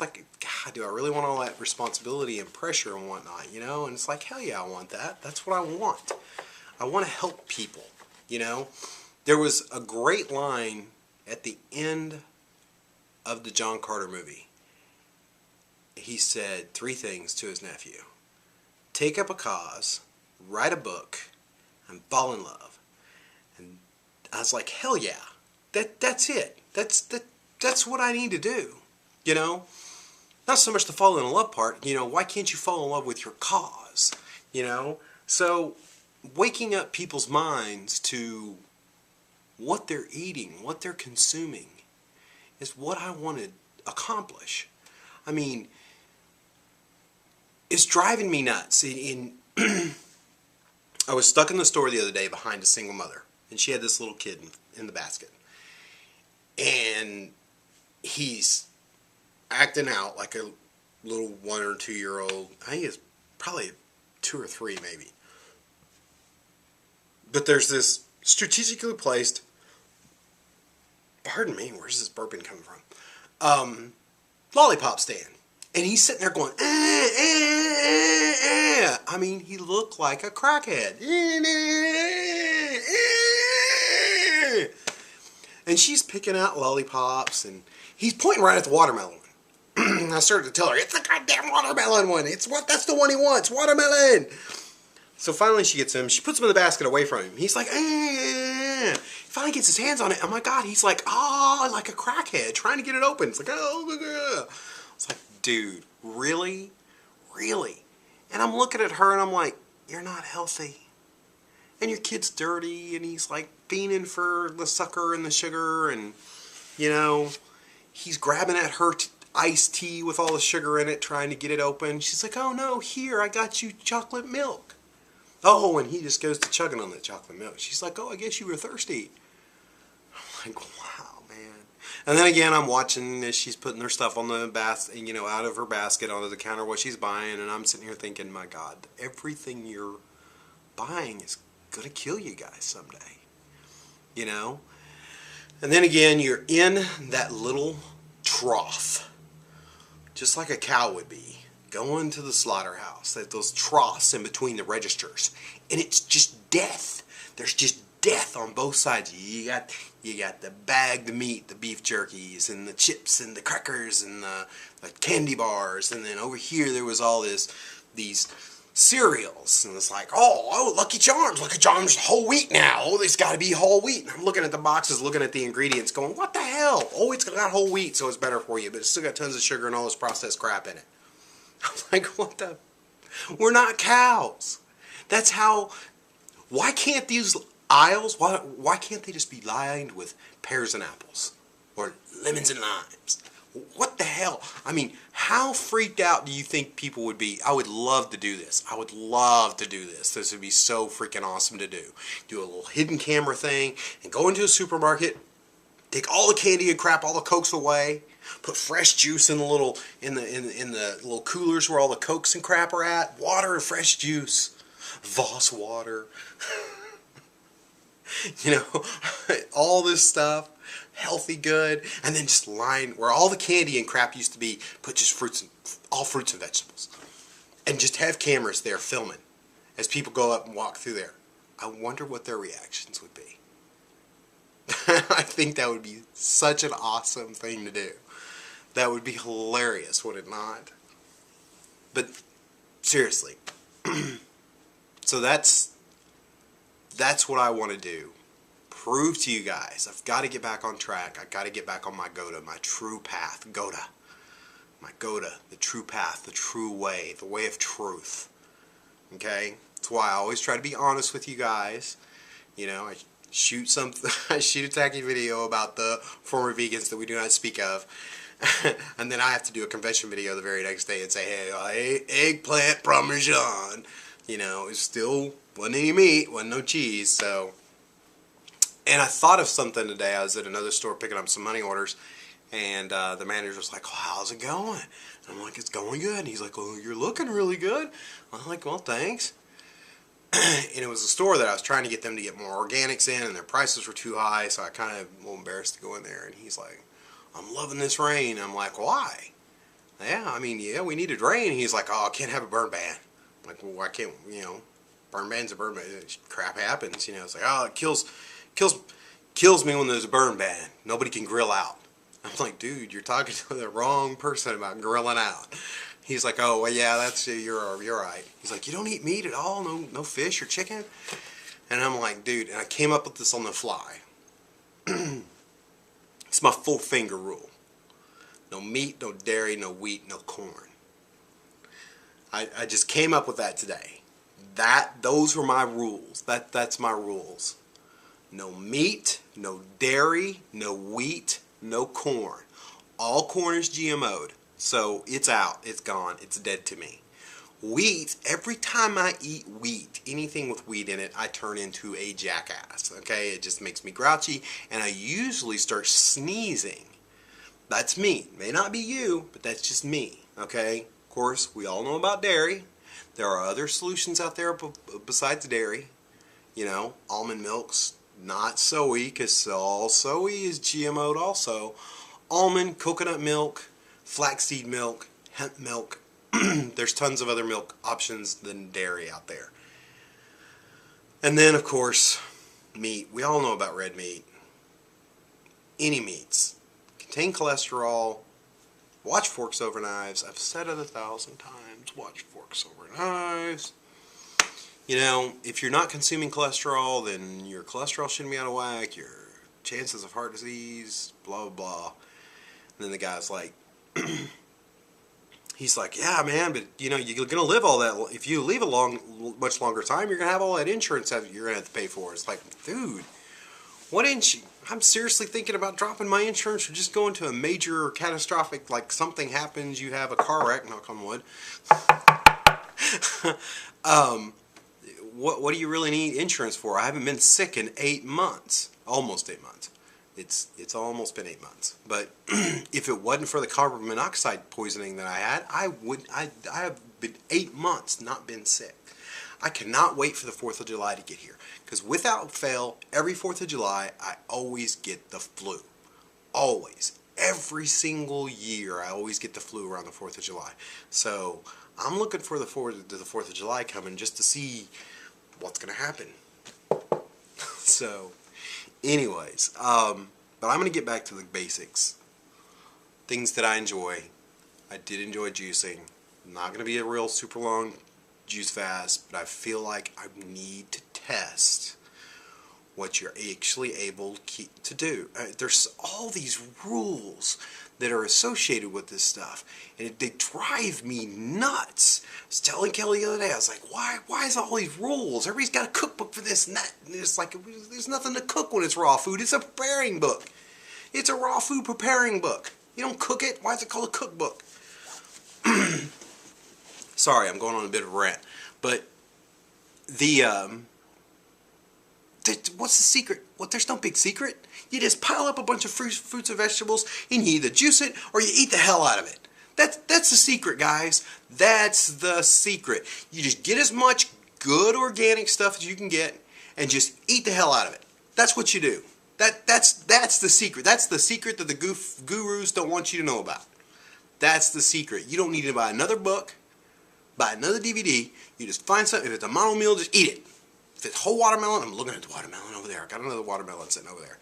like, God, do I really want all that responsibility and pressure and whatnot, you know? And it's like, hell yeah, I want that. That's what I want. I want to help people, you know? There was a great line at the end of the John Carter movie. He said three things to his nephew: take up a cause, write a book, and fall in love. And I was like, hell yeah, that's it. That's what I need to do, you know? Not so much the fall in love part, you know, why can't you fall in love with your cause, you know? So waking up people's minds to what they're eating, what they're consuming, is what I want to accomplish. I mean, it's driving me nuts. I was stuck in the store the other day behind a single mother, and she had this little kid in the basket. And he's acting out like a little 1 or 2 year old. I think it's probably 2 or 3 maybe. But there's this strategically placed, pardon me, where's this burping coming from? Lollipop stand. And he's sitting there going, I mean, he looked like a crackhead. And she's picking out lollipops, and he's pointing right at the watermelon one. I started to tell her, it's the goddamn watermelon one. That's the one he wants, watermelon. So finally she gets him. She puts him in the basket away from him. He's like, He finally gets his hands on it. Oh my God, he's like, like a crackhead trying to get it open. It's like, oh. It's like, dude, really? Really? And I'm looking at her and I'm like, you're not healthy. And your kid's dirty, and he's like fiending for the sucker and the sugar, and, you know, he's grabbing at her iced tea with all the sugar in it, trying to get it open. She's like, oh no, here, I got you chocolate milk. Oh, and he just goes to chugging on the chocolate milk. She's like, oh, I guess you were thirsty. I'm like, wow, man. And then again, I'm watching as she's putting her stuff on the out of her basket onto the counter, what she's buying, and I'm sitting here thinking, my God, everything you're buying is going to kill you guys someday, you know? And then again, you're in that little trough, just like a cow would be, going to the slaughterhouse, those troughs in between the registers, and it's just death. There's just death on both sides. You got the bagged meat, the beef jerkies, and the chips, and the crackers, and the candy bars, and then over here there was all these cereals, and it's like, oh, Lucky Charms whole wheat now. Oh, there's got to be whole wheat. And I'm looking at the boxes, looking at the ingredients, going, what the hell? Oh, it's got whole wheat, so it's better for you, but it's still got tons of sugar and all this processed crap in it. I'm like, what the? We're not cows. That's how. Why can't these aisles? Why can't they just be lined with pears and apples, or lemons and limes? What the hell? I mean, how freaked out do you think people would be? I would love to do this. I would love to do this. This would be so freaking awesome to do. Do a little hidden camera thing and go into a supermarket, take all the candy and crap, all the Cokes away, put fresh juice in the little in the little coolers where all the Cokes and crap are at, water and fresh juice, Voss water, you know, all this stuff. Healthy, good, and then just line where all the candy and crap used to be, put just all fruits and vegetables, and just have cameras there filming as people go up and walk through there. I wonder what their reactions would be. I think that would be such an awesome thing to do. That would be hilarious, would it not? But seriously, so that's what I want to do. Prove to you guys, I've got to get back on track. I've got to get back on my Goda, my true path. My Goda, the true path, the true way, the way of truth. Okay? That's why I always try to be honest with you guys. You know, I shoot a tacky video about the former vegans that we do not speak of. And then I have to do a confession video the very next day and say, hey, I ate eggplant parmesan. You know, it still wasn't any meat, wasn't no cheese, so. And I thought of something today. I was at another store picking up some money orders, and the manager was like, well, how's it going? And I'm like, it's going good. And he's like, well, you're looking really good. I'm like, well, thanks. And it was a store that I was trying to get them to get more organics in, and their prices were too high, so I kind of a little embarrassed to go in there. And he's like, I'm loving this rain. I'm like, why? Yeah, I mean, yeah, we need a drain. He's like, oh, I can't have a burn ban. I'm like, well, why can't, burn ban's a burn ban. Crap happens, It's like, oh, it kills me when there's a burn ban. Nobody can grill out. I'm like, dude, you're talking to the wrong person about grilling out. He's like, oh, well, yeah, you're right. He's like, you don't eat meat at all? No fish or chicken? And I'm like, dude, and I came up with this on the fly. It's my 4-finger rule. No meat, no dairy, no wheat, no corn. I just came up with that today. Those were my rules. That's my rules. No meat, no dairy, no wheat, no corn. All corn is GMO'd. So it's out. It's gone. It's dead to me. Wheat, every time I eat wheat, anything with wheat in it, I turn into a jackass. Okay? It just makes me grouchy, and I usually start sneezing. That's me. May not be you, but that's just me. Okay? Of course, we all know about dairy. There are other solutions out there besides dairy. Almond milk's not soy, because all soy is GMO'd also. Almond, coconut milk, flaxseed milk, hemp milk. There's tons of other milk options than dairy out there. And then, of course, meat. We all know about red meat. Any meats contain cholesterol. Watch forks over knives. I've said it 1,000 times. Watch forks over knives. If you're not consuming cholesterol, then your cholesterol shouldn't be out of whack. Your chances of heart disease, blah, blah, blah. And then the guy's like, he's like, yeah, man, but you're going to live all that. If you live a much longer time, you're going to have all that insurance you're going to have to pay for. It's like, dude, what insurance? I'm seriously thinking about dropping my insurance or just going to a major catastrophic, like something happens, you have a car wreck, knock on wood. What do you really need insurance for? I haven't been sick in 8 months, almost 8 months. It's almost been 8 months. But if it wasn't for the carbon monoxide poisoning that I had, I have been 8 months not been sick. I cannot wait for the 4th of July to get here, because without fail, every 4th of July, I always get the flu. Always. Every single year, I always get the flu around the 4th of July. So I'm looking for the 4th of July coming just to see what's going to happen. So, anyways, but I'm going to get back to the basics. Things that I enjoy. I did enjoy juicing. Not going to be a real super long juice fast, but I feel like I need to test what you're actually able to do. There's all these rules that are associated with this stuff, and they drive me nuts. I was telling Kelly the other day, I was like, why is all these rules? Everybody's got a cookbook for this and that. And it's like, there's nothing to cook when it's raw food. It's a preparing book. It's a raw food preparing book. You don't cook it. Why is it called a cookbook? Sorry, I'm going on a bit of a rant. But what's the secret? There's no big secret. You just pile up a bunch of fruits and vegetables, and you either juice it or you eat the hell out of it. That's the secret, guys. That's the secret. You just get as much good organic stuff as you can get, and just eat the hell out of it. That's what you do. That's the secret. That's the secret that the gurus don't want you to know about. That's the secret. You don't need to buy another book, buy another DVD. You just find something. If it's a mono meal, just eat it. If it's whole watermelon, I'm looking at the watermelon over there. I got another watermelon sitting over there.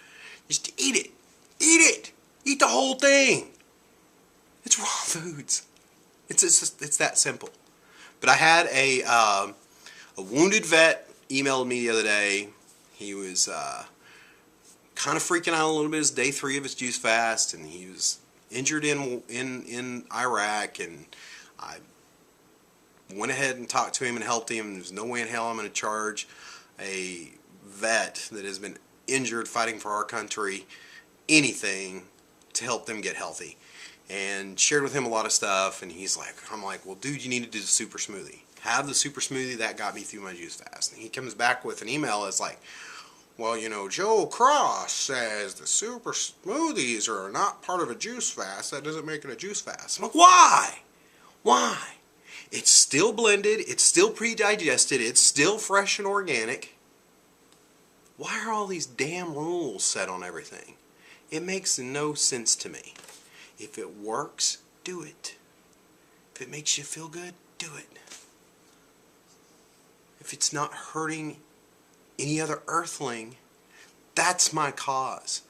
Just eat it. Eat it. Eat the whole thing. It's raw foods. It's that simple. But I had a wounded vet emailed me the other day. He was kind of freaking out a little bit. It's day 3 of his juice fast, and he was injured in Iraq, and I went ahead and talked to him and helped him. There's no way in hell I'm going to charge a vet that has been injured fighting for our country anything to help them get healthy. And shared with him a lot of stuff, and I'm like, well, dude, you need to do the super smoothie. Have the super smoothie. That got me through my juice fast. And he comes back with an email that's like, well, Joe Cross says the super smoothies are not part of a juice fast. That doesn't make it a juice fast. I'm like, why? Why? It's still blended. It's still pre-digested. It's still fresh and organic. Why are all these damn rules set on everything? It makes no sense to me. If it works, do it. If it makes you feel good, do it. If it's not hurting any other earthling, that's my cause.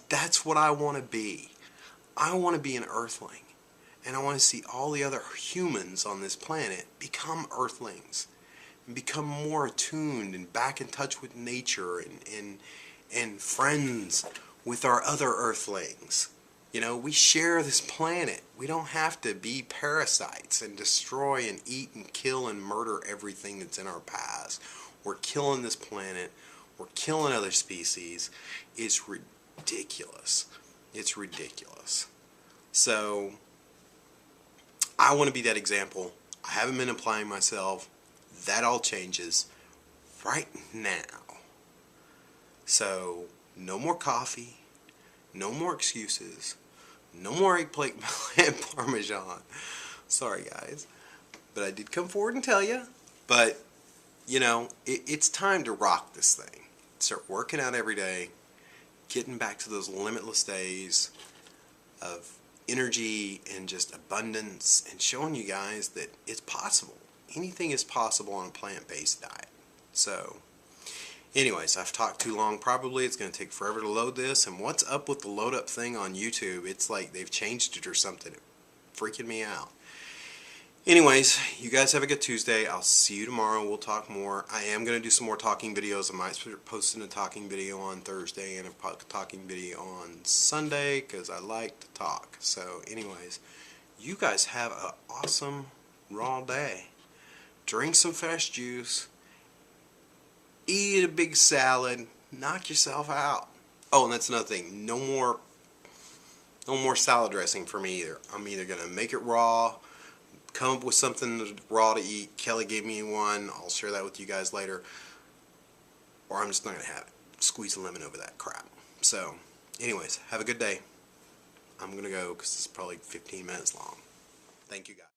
That's what I want to be. I want to be an earthling. And I want to see all the other humans on this planet become earthlings. And become more attuned and back in touch with nature and friends with our other earthlings. You know, we share this planet. We don't have to be parasites and destroy and eat and kill and murder everything that's in our paths. We're killing this planet. We're killing other species. It's ridiculous. It's ridiculous. So, I want to be that example. I haven't been applying myself. That all changes right now. So, no more coffee. No more excuses. No more eggplant parmesan. Sorry, guys. But I did come forward and tell you. But, you know, it's time to rock this thing. Start working out every day. Getting back to those limitless days of energy and just abundance. And showing you guys that it's possible. Anything is possible on a plant-based diet. So, anyways, I've talked too long probably. It's going to take forever to load this. And what's up with the load up thing on YouTube? It's like they've changed it or something. It's freaking me out. Anyways, you guys have a good Tuesday. I'll see you tomorrow. We'll talk more. I am going to do some more talking videos. I might start posting a talking video on Thursday and a talking video on Sunday because I like to talk. So anyways, you guys have an awesome raw day. Drink some fresh juice. Eat a big salad. Knock yourself out. Oh, and that's another thing. No more salad dressing for me either. I'm either going to make it raw, come up with something raw to eat. Kelly gave me one. I'll share that with you guys later. Or I'm just not going to have it. Squeeze a lemon over that crap. So, anyways, have a good day. I'm going to go because it's probably 15 minutes long. Thank you, guys.